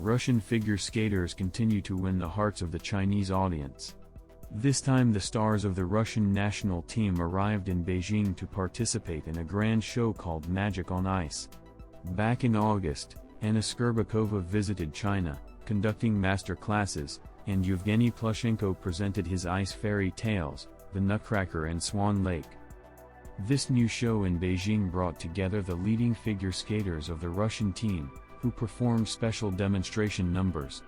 Russian figure skaters continue to win the hearts of the Chinese audience. This time the stars of the Russian national team arrived in Beijing to participate in a grand show called Magic on Ice. Back in August, Anna Shcherbakova visited China, conducting master classes, and Yevgeny Plushenko presented his ice fairy tales, The Nutcracker and Swan Lake. This new show in Beijing brought together the leading figure skaters of the Russian team, who performed special demonstration numbers.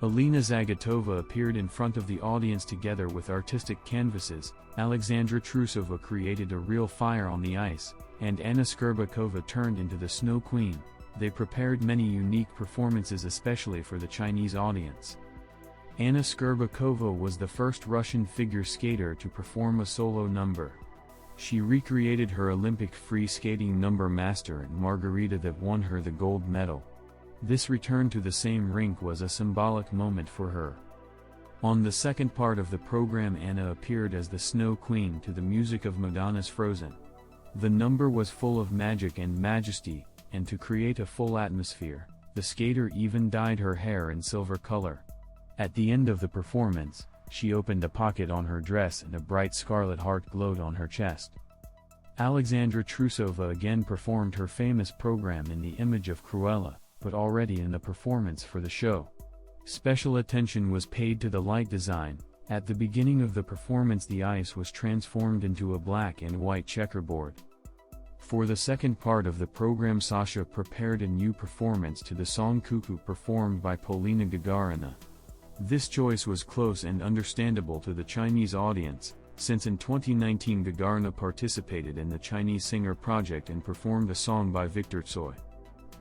Alina Zagitova appeared in front of the audience together with artistic canvases, Alexandra Trusova created a real fire on the ice, and Anna Shcherbakova turned into the Snow Queen. They prepared many unique performances especially for the Chinese audience. Anna Shcherbakova was the first Russian figure skater to perform a solo number. She recreated her Olympic free skating number Master and Margarita that won her the gold medal. This return to the same rink was a symbolic moment for her. On the second part of the program, Anna appeared as the Snow Queen to the music of Madonna's Frozen. The number was full of magic and majesty, and to create a full atmosphere, the skater even dyed her hair in silver color. At the end of the performance, she opened a pocket on her dress and a bright scarlet heart glowed on her chest. Alexandra Trusova again performed her famous program in the image of Cruella, but already in the performance for the show. Special attention was paid to the light design. At the beginning of the performance, the ice was transformed into a black and white checkerboard. For the second part of the program, Sasha prepared a new performance to the song Cuckoo performed by Polina Gagarina. This choice was close and understandable to the Chinese audience, since in 2019 Gagarina participated in the Chinese Singer Project and performed a song by Victor Tsoi.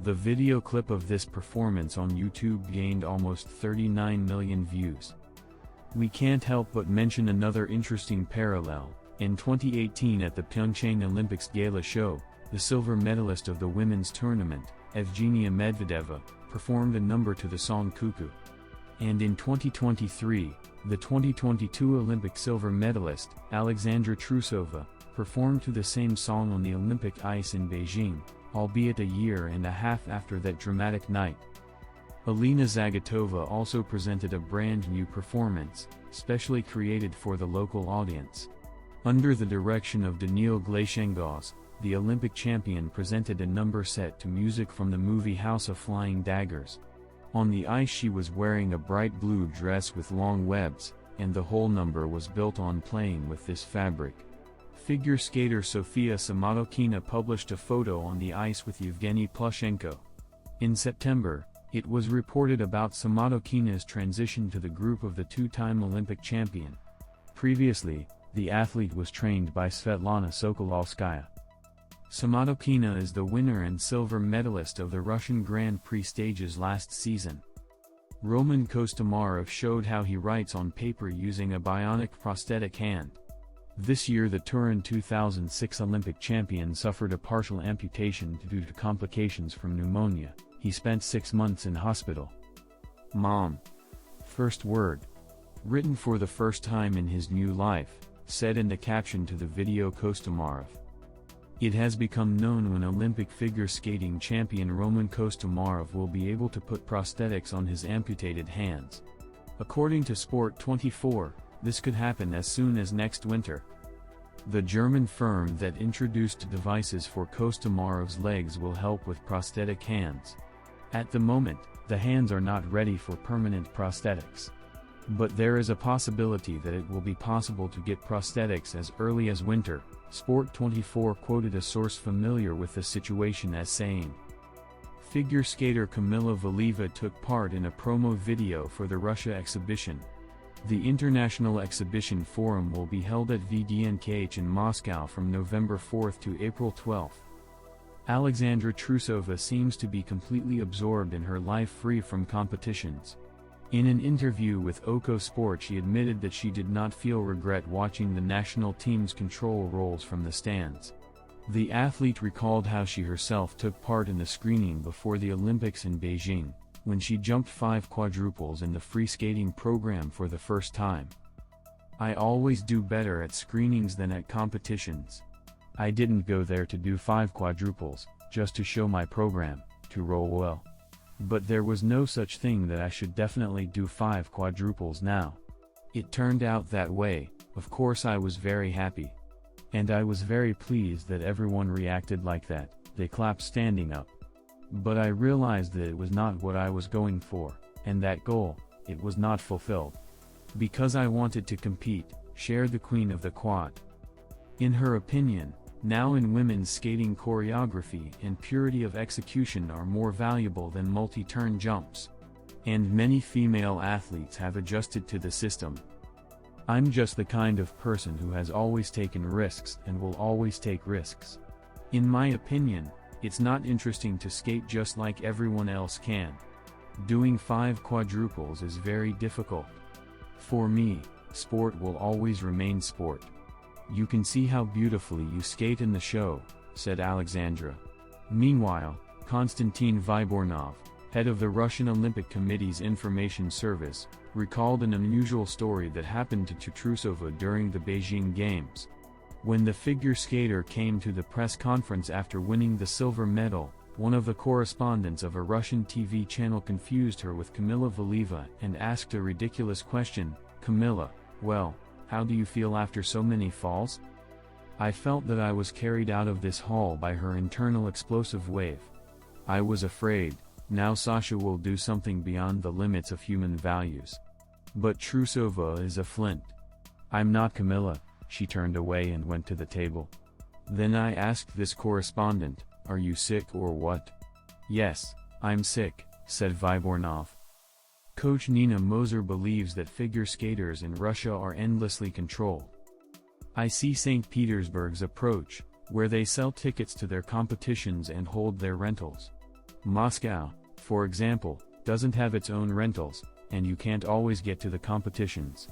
The video clip of this performance on YouTube gained almost 39 million views. We can't help but mention another interesting parallel. In 2018 at the Pyeongchang Olympics Gala show, the silver medalist of the women's tournament, Evgenia Medvedeva, performed a number to the song Cuckoo. And in 2023, the 2022 Olympic silver medalist, Alexandra Trusova, performed to the same song on the Olympic ice in Beijing, albeit a year and a half after that dramatic night. Alina Zagitova also presented a brand new performance, specially created for the local audience. Under the direction of Daniil Gleishengos, the Olympic champion presented a number set to music from the movie House of Flying Daggers. On the ice she was wearing a bright blue dress with long webs, and the whole number was built on playing with this fabric. Figure skater Sofia Samadokina published a photo on the ice with Yevgeny Plushenko. In September, it was reported about Samadokina's transition to the group of the two-time Olympic champion. Previously, the athlete was trained by Svetlana Sokolovskaya. Samadokina is the winner and silver medalist of the Russian Grand Prix stages last season. Roman Kostomarov showed how he writes on paper using a bionic prosthetic hand. This year the Turin 2006 Olympic champion suffered a partial amputation due to complications from pneumonia. He spent 6 months in hospital. Mom. First word. Written for the first time in his new life, said in the caption to the video Kostomarov. It has become known when Olympic figure skating champion Roman Kostomarov will be able to put prosthetics on his amputated hands. According to Sport24, this could happen as soon as next winter. The German firm that introduced devices for Kostomarov's legs will help with prosthetic hands. At the moment, the hands are not ready for permanent prosthetics. But there is a possibility that it will be possible to get prosthetics as early as winter. Sport24 quoted a source familiar with the situation as saying, figure skater Kamila Valieva took part in a promo video for the Russia exhibition. The International Exhibition Forum will be held at VDNKH in Moscow from November 4 to April 12. Alexandra Trusova seems to be completely absorbed in her life free from competitions. In an interview with Oko Sport she admitted that she did not feel regret watching the national team's control roles from the stands. The athlete recalled how she herself took part in the screening before the Olympics in Beijing, when she jumped 5 quadruples in the free skating program for the first time. I always do better at screenings than at competitions. I didn't go there to do 5 quadruples, just to show my program, to roll well. But there was no such thing that I should definitely do 5 quadruples now. It turned out that way. Of course I was very happy. And I was very pleased that everyone reacted like that. They clapped standing up. But I realized that it was not what I was going for, and that goal, it was not fulfilled. Because I wanted to compete, share the queen of the quad. In her opinion, now in women's skating choreography and purity of execution are more valuable than multi-turn jumps. And many female athletes have adjusted to the system. I'm just the kind of person who has always taken risks and will always take risks. In my opinion, it's not interesting to skate just like everyone else can. Doing 5 quadruples is very difficult. For me, sport will always remain sport. You can see how beautifully you skate in the show, said Alexandra. Meanwhile, Konstantin Vybornov, head of the Russian Olympic Committee's information service, recalled an unusual story that happened to Trusova during the Beijing Games. When the figure skater came to the press conference after winning the silver medal, one of the correspondents of a Russian TV channel confused her with Kamila Valieva and asked a ridiculous question, "Kamila, well, how do you feel after so many falls?" I felt that I was carried out of this hall by her internal explosive wave. I was afraid, now Sasha will do something beyond the limits of human values. But Trusova is a flint. I'm not Kamila. She turned away and went to the table. Then I asked this correspondent, "Are you sick or what?" "Yes, I'm sick," said Vybornov. Coach Nina Moser believes that figure skaters in Russia are endlessly controlled. I see St. Petersburg's approach, where they sell tickets to their competitions and hold their rentals. Moscow, for example, doesn't have its own rentals, and you can't always get to the competitions.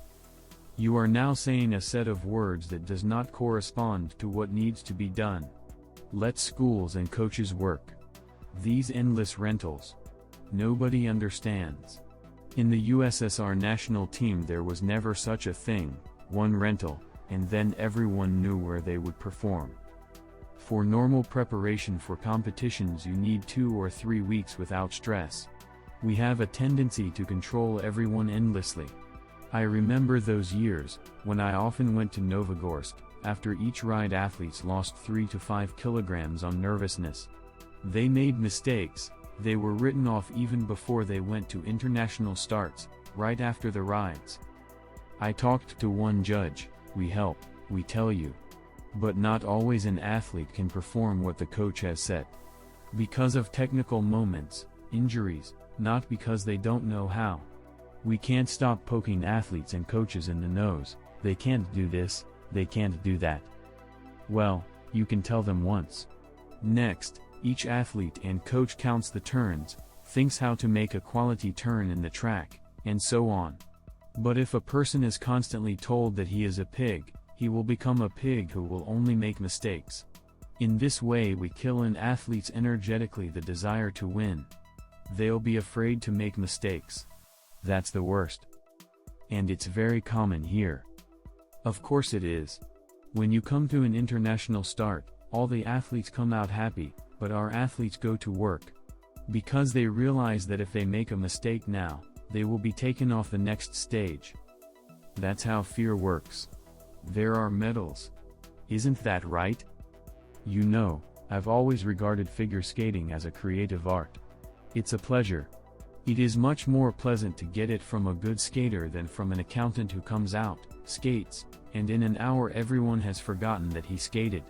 You are now saying a set of words that does not correspond to what needs to be done. Let schools and coaches work. These endless rentals. Nobody understands. In the USSR national team there was never such a thing, one rental, and then everyone knew where they would perform. For normal preparation for competitions you need 2 or 3 weeks without stress. We have a tendency to control everyone endlessly. I remember those years, when I often went to Novogorsk. After each ride athletes lost 3 to 5 kilograms on nervousness. They made mistakes, they were written off even before they went to international starts, right after the rides. I talked to one judge, we help, we tell you. But not always an athlete can perform what the coach has set. Because of technical moments, injuries, not because they don't know how. We can't stop poking athletes and coaches in the nose, they can't do this, they can't do that. Well, you can tell them once. Next, each athlete and coach counts the turns, thinks how to make a quality turn in the track, and so on. But if a person is constantly told that he is a pig, he will become a pig who will only make mistakes. In this way we kill in athletes energetically the desire to win. They'll be afraid to make mistakes. That's the worst. And it's very common here. Of course it is. When you come to an international start, all the athletes come out happy, but our athletes go to work. Because they realize that if they make a mistake now, they will be taken off the next stage. That's how fear works. There are medals. Isn't that right? You know, I've always regarded figure skating as a creative art. It's a pleasure. It is much more pleasant to get it from a good skater than from an accountant who comes out, skates, and in an hour everyone has forgotten that he skated.